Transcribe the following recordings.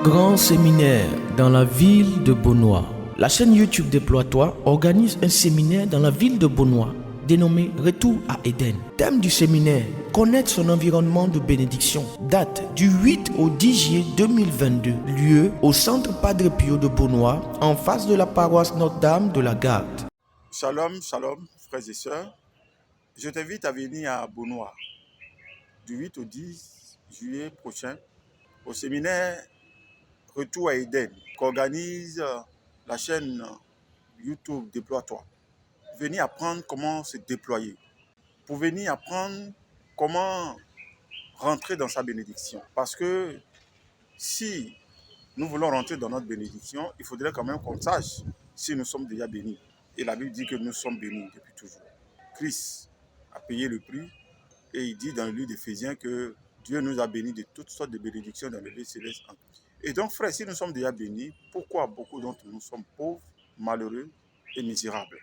Grand séminaire dans la ville de Beaunois. La chaîne YouTube Déploie-toi organise un séminaire dans la ville de Beaunois dénommé Retour à Éden. Thème du séminaire, connaître son environnement de bénédiction. Date du 8 au 10 juillet 2022. Lieu au centre Padre Pio de Beaunois, en face de la paroisse Notre-Dame de la Garde. Shalom, shalom, frères et sœurs. Je t'invite à venir à Beaunois du 8 au 10 juillet prochain au séminaire Retour à Éden qu'organise la chaîne YouTube Déploie-toi. Venez apprendre comment se déployer, pour venir apprendre comment rentrer dans sa bénédiction. Parce que si nous voulons rentrer dans notre bénédiction, il faudrait quand même qu'on sache si nous sommes déjà bénis. Et la Bible dit que nous sommes bénis depuis toujours. Christ a payé le prix et il dit dans le livre d'Éphésiens que Dieu nous a bénis de toutes sortes de bénédictions dans le lieu céleste. Et donc, frère, si nous sommes déjà bénis, pourquoi beaucoup d'entre nous sommes pauvres, malheureux et misérables?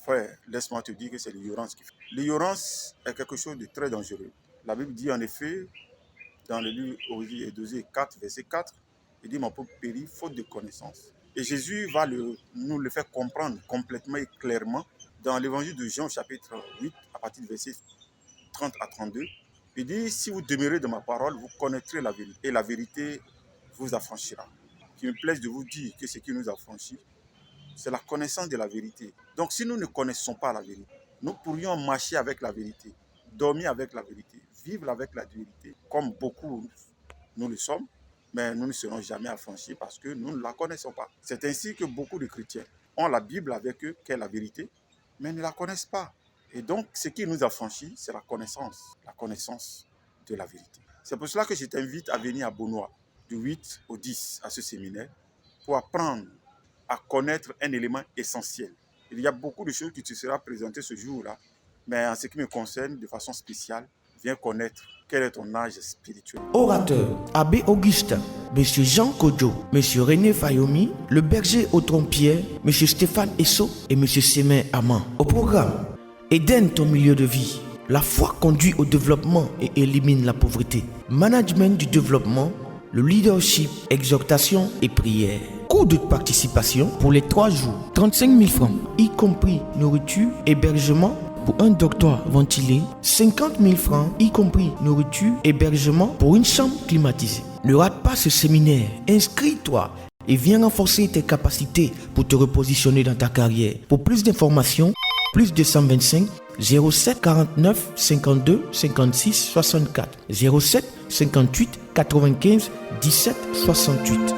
Frère, laisse-moi te dire que c'est l'ignorance qui fait. L'ignorance est quelque chose de très dangereux. La Bible dit en effet, dans le livre d'Osée 4, verset 4, il dit « Mon peuple périt faute de connaissance ». Et Jésus va nous le faire comprendre complètement et clairement dans l'évangile de Jean, chapitre 8, à partir du verset 30 à 32. Il dit « Si vous demeurez dans ma parole, vous connaîtrez la vérité, et la vérité vous affranchira. » Qu'il me plaise de vous dire que ce qui nous affranchit, c'est la connaissance de la vérité. Donc si nous ne connaissons pas la vérité, nous pourrions marcher avec la vérité, dormir avec la vérité, vivre avec la vérité, comme beaucoup nous le sommes, mais nous ne serons jamais affranchis parce que nous ne la connaissons pas. C'est ainsi que beaucoup de chrétiens ont la Bible avec eux, qui est la vérité, mais ne la connaissent pas. Et donc, ce qui nous affranchit, c'est la connaissance de la vérité. C'est pour cela que je t'invite à venir à Beaunois, du 8 au 10, à ce séminaire, pour apprendre à connaître un élément essentiel. Il y a beaucoup de choses qui te seront présentées ce jour-là, mais en ce qui me concerne, de façon spéciale, viens connaître quel est ton âge spirituel. Orateur, Abbé Augustin, M. Jean Kodjo, M. René Fayomi, le berger au Trompière, M. Stéphane Esso et M. Sémin Aman. Au programme, Éden ton milieu de vie. La foi conduit au développement et élimine la pauvreté. Management du développement, le leadership, exhortation et prière. Coût de participation pour les 3 jours, 35 000 francs, y compris nourriture, hébergement. Pour un dortoir ventilé, 50 000 francs, y compris nourriture, hébergement pour une chambre climatisée. Ne rate pas ce séminaire, inscris-toi et viens renforcer tes capacités pour te repositionner dans ta carrière. Pour plus d'informations, plus 225 07 49 52 56 64 07 58 95 17 68.